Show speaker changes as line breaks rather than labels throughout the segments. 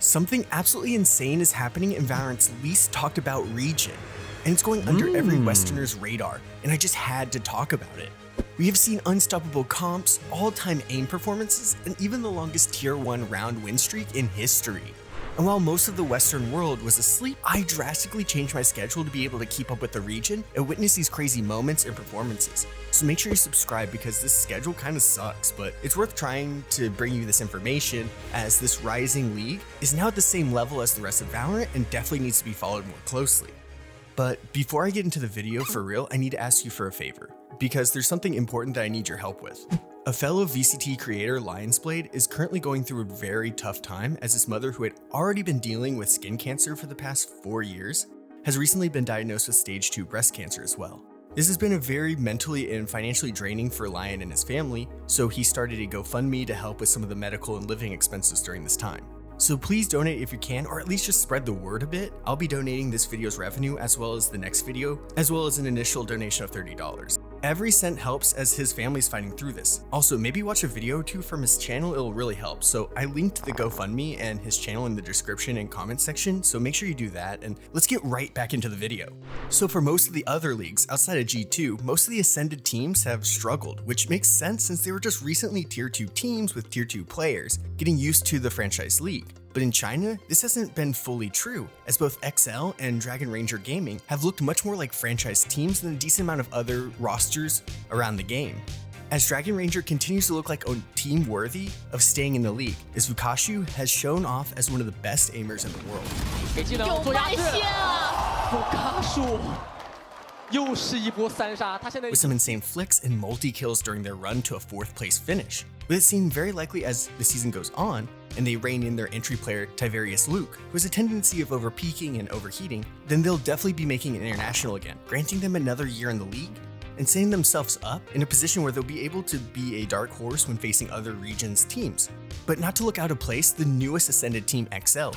Something absolutely insane is happening in Valorant's least talked about region, and it's going under every Westerner's radar, and I just had to talk about it. We have seen unstoppable comps, all-time aim performances, and even the longest tier 1 round win streak in history. And while most of the Western world was asleep, I drastically changed my schedule to be able to keep up with the region and witness these crazy moments and performances. So make sure you subscribe because this schedule kind of sucks, but it's worth trying to bring you this information as this rising league is now at the same level as the rest of Valorant and definitely needs to be followed more closely. But before I get into the video for real, I need to ask you for a favor, because there's something important that I need your help with. A fellow VCT creator, Lionsblade, is currently going through a very tough time as his mother, who had already been dealing with skin cancer for the past 4 years, has recently been diagnosed with stage 2 breast cancer as well. This has been a very mentally and financially draining for Lion and his family, so he started a GoFundMe to help with some of the medical and living expenses during this time. So please donate if you can, or at least just spread the word a bit. I'll be donating this video's revenue as well as the next video, as well as an initial donation of $30. Every cent helps as his family's fighting through this. Also, maybe watch a video or two from his channel, it'll really help. So I linked the GoFundMe and his channel in the description and comment section, so make sure you do that, and let's get right back into the video. So for most of the other leagues outside of G2, most of the Ascended teams have struggled, which makes sense since they were just recently tier 2 teams with tier 2 players, getting used to the franchise league. But in China, this hasn't been fully true, as both XL and Dragon Ranger Gaming have looked much more like franchise teams than a decent amount of other rosters around the game. As Dragon Ranger continues to look like a team worthy of staying in the league, as Vukashu has shown off as one of the best aimers in the world. With some insane flicks and multi-kills during their run to a 4th place finish. With it seeming very likely as the season goes on, and they rein in their entry player Tiverius Luke, who has a tendency of overpeaking and overheating, then they'll definitely be making an international again, granting them another year in the league, and setting themselves up in a position where they'll be able to be a dark horse when facing other regions' teams. But not to look out of place, the newest Ascended team XL.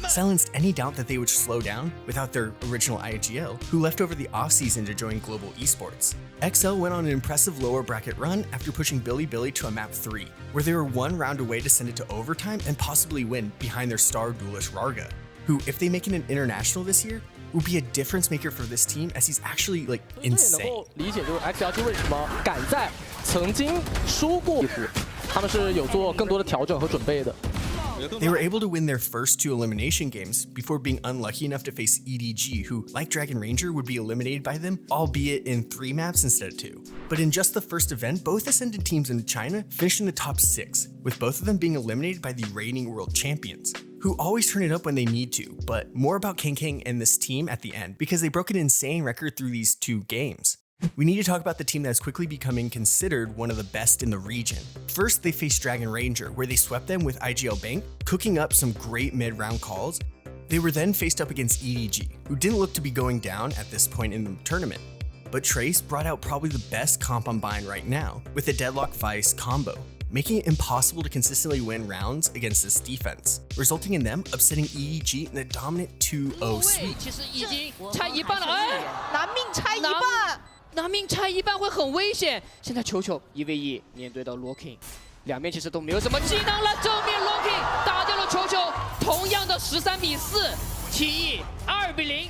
Silenced any doubt that they would slow down without their original IGL, who left over the offseason to join global eSports. XL went on an impressive lower bracket run after pushing Bilibili to a map 3, where they were 1 round away to send it to overtime and possibly win behind their star duelist Rarga, who, if they make it an international this year, will be a difference maker for this team as he's actually insane. They were able to win their first 2 elimination games before being unlucky enough to face EDG, who, like Dragon Ranger, would be eliminated by them, albeit in 3 maps instead of 2. But in just the first event, both Ascended teams in China finished in the top 6, with both of them being eliminated by the reigning world champions, who always turn it up when they need to. But more about Kang and this team at the end, because they broke an insane record through these 2 games. We need to talk about the team that is quickly becoming considered one of the best in the region. First, they faced Dragon Ranger, where they swept them with IGL Bank, cooking up some great mid-round calls. They were then faced up against EDG, who didn't look to be going down at this point in the tournament. But Trace brought out probably the best comp I'm buying right now, with the Deadlock Vice combo, making it impossible to consistently win rounds against this defense, resulting in them upsetting EDG in a dominant 2-0 sweep.
拿命拆一半会很危险。现在球球1v1面对到 Locking， 两面其实都没有什么技能了，正面 Locking 打掉了球球，同样的13比4，提议2比0。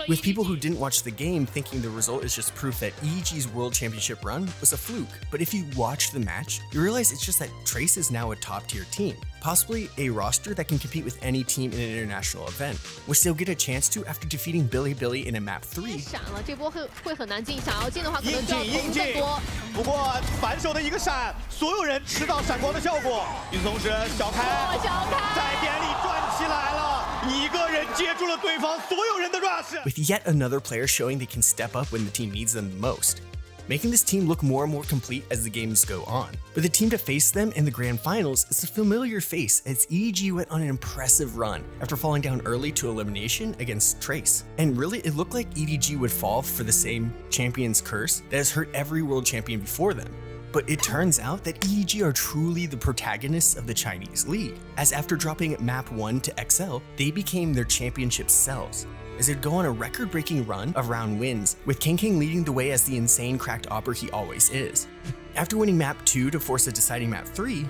With people who didn't watch the game thinking the result is just proof that EG's World Championship run was a fluke. But if you watch the match, you realize it's just that Trace is now a top-tier team, possibly a roster that can compete with any team in an international event, which they'll get a chance to after defeating Bilibili in a map 3.
闪了，这波会很难进，想要进的话可能就要投更多。
不过反手的一个闪，所有人吃到闪光的效果。与此同时，小开在点里转起来了。 一个人接住了对方所有人的 rush，
with yet another player showing they can step up when the team needs them the most, making this team look more and more complete as the games go on. But the team to face them in the grand finals is a familiar face as EDG went on an impressive run after falling down early to elimination against Trace. And really, it looked like EDG would fall for the same champion's curse that has hurt every world champion before them. But it turns out that EDG are truly the protagonists of the Chinese league, as after dropping Map 1 to XL, they became their championship selves, as they'd go on a record-breaking run of round wins, with King leading the way as the insane cracked opera he always is. After winning Map 2 to force a deciding Map 3,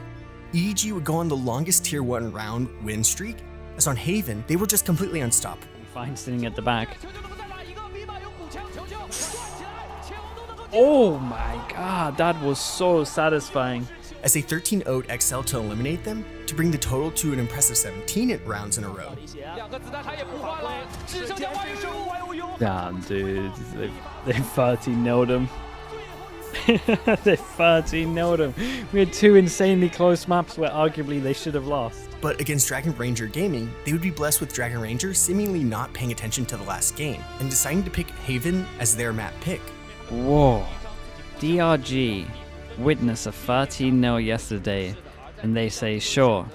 EDG would go on the longest Tier 1 round win streak, as on Haven, they were just completely unstoppable.
Fine sitting at the back. Oh my god, that was so satisfying.
As they 13-0'd XL to eliminate them, to bring the total to an impressive 17 rounds in a row.
Damn, dude, they 13-0'd him. They 13-0'd him. We had two insanely close maps where arguably they should have lost.
But against Dragon Ranger Gaming, they would be blessed with Dragon Ranger seemingly not paying attention to the last game, and deciding to pick Haven as their map pick.
Whoa. DRG witnessed a 13-0 yesterday, and they say, sure,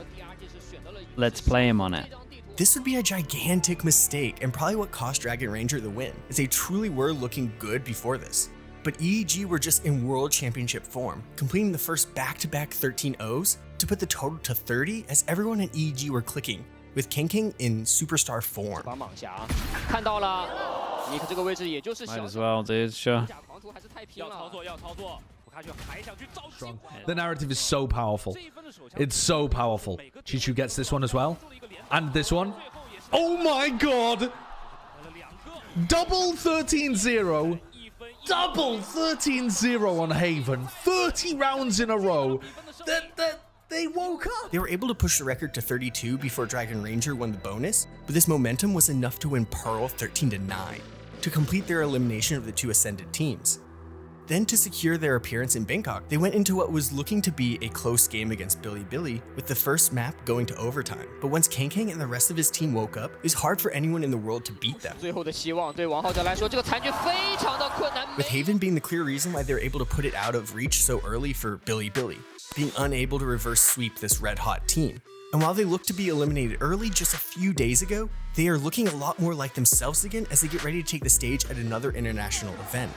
let's play him on it.
This would be a gigantic mistake, and probably what cost Dragon Ranger the win, as they truly were looking good before this. But EDG were just in World Championship form, completing the first back-to-back 13-0s to put the total to 30 as everyone in EDG were clicking, with King in superstar form.
Might as well, dude, sure.
The narrative is so powerful. It's so powerful. Chichu gets this one as well. And this one. Oh my god! Double 13-0. Double 13-0 on Haven. 30 rounds in a row. They woke up.
They were able to push the record to 32 before Dragon Ranger won the bonus, but this momentum was enough to win Pearl 13-9, to complete their elimination of the two ascended teams. Then, to secure their appearance in Bangkok, they went into what was looking to be a close game against Billy, with the first map going to overtime. But once King and the rest of his team woke up, it was hard for anyone in the world to beat them. With Haven being the clear reason why they were able to put it out of reach so early for Billy, being unable to reverse sweep this red-hot team. And while they look to be eliminated early just a few days ago, they are looking a lot more like themselves again as they get ready to take the stage at another international event.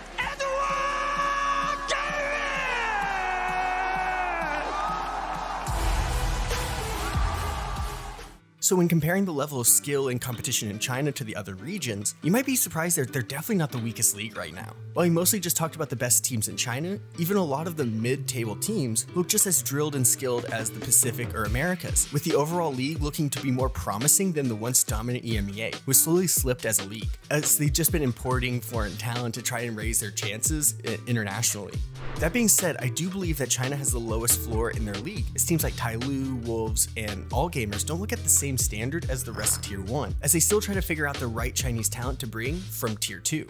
So when comparing the level of skill and competition in China to the other regions, you might be surprised that they're definitely not the weakest league right now. While we mostly just talked about the best teams in China, even a lot of the mid-table teams look just as drilled and skilled as the Pacific or Americas, with the overall league looking to be more promising than the once dominant EMEA, which slowly slipped as a league, as they've just been importing foreign talent to try and raise their chances internationally. That being said, I do believe that China has the lowest floor in their league, as teams like Tyloo, Wolves, and All Gamers don't look at the same standard as the rest of Tier 1, as they still try to figure out the right Chinese talent to bring from Tier 2.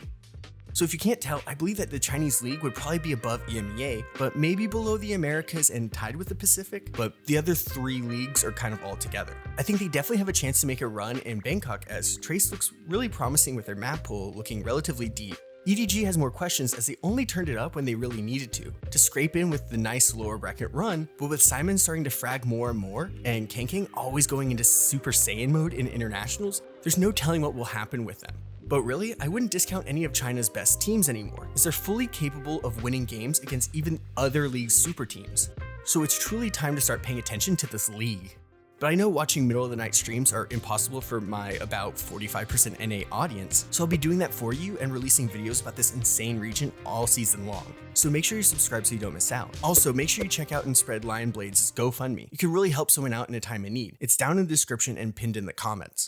So if you can't tell, I believe that the Chinese league would probably be above EMEA, but maybe below the Americas and tied with the Pacific, but the other three leagues are kind of all together. I think they definitely have a chance to make a run in Bangkok, as Trace looks really promising with their map pool looking relatively deep. EDG has more questions as they only turned it up when they really needed to scrape in with the nice lower bracket run, but with Simon starting to frag more and more, and King always going into Super Saiyan mode in internationals, there's no telling what will happen with them. But really, I wouldn't discount any of China's best teams anymore, as they're fully capable of winning games against even other leagues' super teams. So it's truly time to start paying attention to this league. But I know watching middle of the night streams are impossible for my about 45% NA audience, so I'll be doing that for you and releasing videos about this insane region all season long. So make sure you subscribe so you don't miss out. Also, make sure you check out and spread Lion Blade's GoFundMe. You can really help someone out in a time of need. It's down in the description and pinned in the comments.